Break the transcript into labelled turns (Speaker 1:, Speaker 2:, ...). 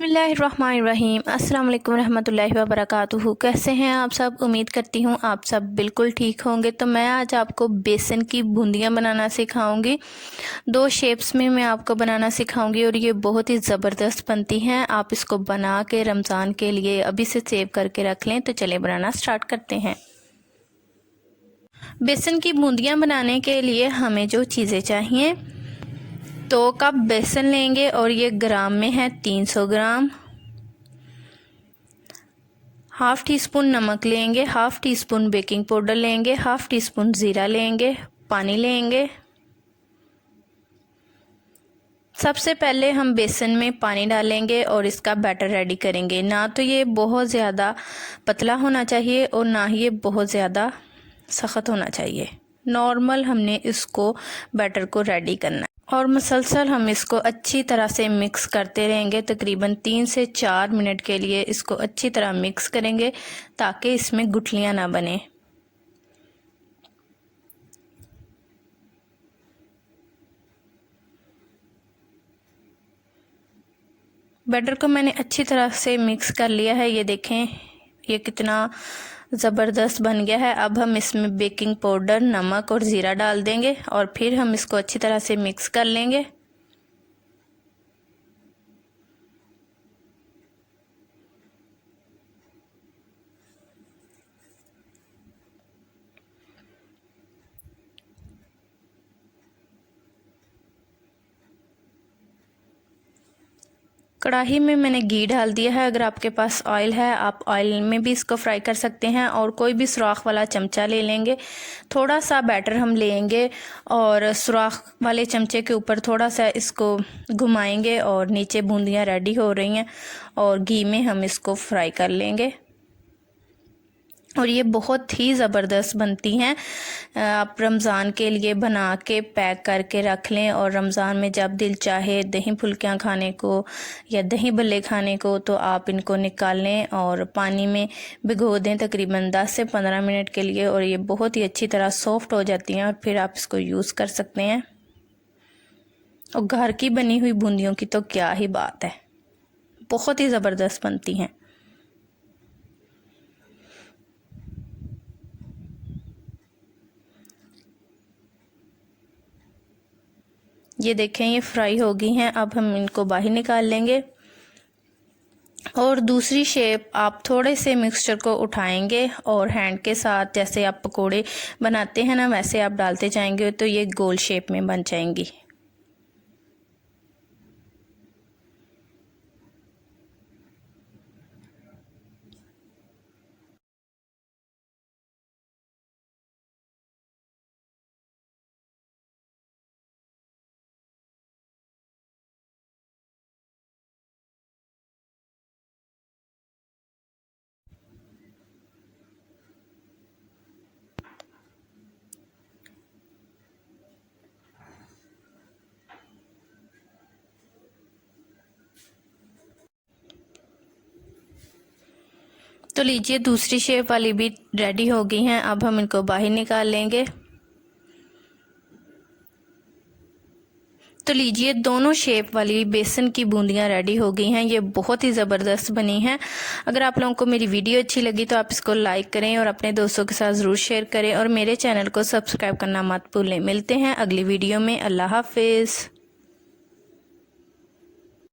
Speaker 1: बिस्मिल्लाहिर्रहमानिर्रहीम। अस्सलाम वालेकुम रहमतुल्लाहि व बरकातुहू। कैसे हैं आप सब? उम्मीद करती हूँ आप सब बिल्कुल ठीक होंगे। तो मैं आज आपको बेसन की बूंदियाँ बनाना सिखाऊंगी। दो शेप्स में मैं आपको बनाना सिखाऊंगी और ये बहुत ही ज़बरदस्त बनती हैं। आप इसको बना के रमज़ान के लिए अभी से सेव करके रख लें। तो चलिए बनाना स्टार्ट करते हैं। बेसन की बूंदियाँ बनाने के लिए हमें जो चीज़ें चाहिए, 2 कप बेसन लेंगे और ये ग्राम में है 300 ग्राम। हाफ़ टी स्पून नमक लेंगे, half tea spoon baking powder लेंगे, हाफ़ टी स्पून ज़ीरा लेंगे, पानी लेंगे। सबसे पहले हम बेसन में पानी डालेंगे और इसका बैटर रेडी करेंगे। ना तो ये बहुत ज़्यादा पतला होना चाहिए और ना ही ये बहुत ज़्यादा सख्त होना चाहिए। नॉर्मल हमने इसको बैटर को रेडी करना है और मुसलसल हम इसको अच्छी तरह से मिक्स करते रहेंगे। तकरीबन 3 से 4 मिनट के लिए इसको अच्छी तरह मिक्स करेंगे ताकि इसमें गुठलियाँ ना बने। बैटर को मैंने अच्छी तरह से मिक्स कर लिया है। ये देखें ये कितना ज़बरदस्त बन गया है। अब हम इसमें बेकिंग पाउडर, नमक और ज़ीरा डाल देंगे और फिर हम इसको अच्छी तरह से मिक्स कर लेंगे। कढ़ाई में मैंने घी डाल दिया है। अगर आपके पास ऑयल है आप ऑयल में भी इसको फ्राई कर सकते हैं और कोई भी सुराख वाला चमचा ले लेंगे। थोड़ा सा बैटर हम लेंगे और सुराख वाले चमचे के ऊपर थोड़ा सा इसको घुमाएंगे और नीचे बूंदियाँ रेडी हो रही हैं और घी में हम इसको फ्राई कर लेंगे और ये बहुत ही ज़बरदस्त बनती हैं। आप रमज़ान के लिए बना के पैक करके रख लें और रमज़ान में जब दिल चाहे दही फुल्कियाँ खाने को या दही भल्ले खाने को तो आप इनको निकाल लें और पानी में भिगो दें तकरीबन 10 से 15 मिनट के लिए और ये बहुत ही अच्छी तरह सॉफ्ट हो जाती हैं और फिर आप इसको यूज़ कर सकते हैं। और घर की बनी हुई बूंदियों की तो क्या ही बात है, बहुत ही ज़बरदस्त बनती हैं। ये देखें ये फ्राई हो गई हैं। अब हम इनको बाहर निकाल लेंगे और दूसरी शेप आप थोड़े से मिक्सचर को उठाएंगे और हैंड के साथ जैसे आप पकोड़े बनाते हैं ना वैसे आप डालते जाएंगे तो ये गोल शेप में बन जाएंगी। तो लीजिए दूसरी शेप वाली भी रेडी हो गई हैं। अब हम इनको बाहर निकाल लेंगे। तो लीजिए दोनों शेप वाली बेसन की बूंदियाँ रेडी हो गई हैं। ये बहुत ही ज़बरदस्त बनी हैं। अगर आप लोगों को मेरी वीडियो अच्छी लगी तो आप इसको लाइक करें और अपने दोस्तों के साथ ज़रूर शेयर करें और मेरे चैनल को सब्सक्राइब करना मत भूलें। मिलते हैं अगली वीडियो में। अल्लाह हाफिज़।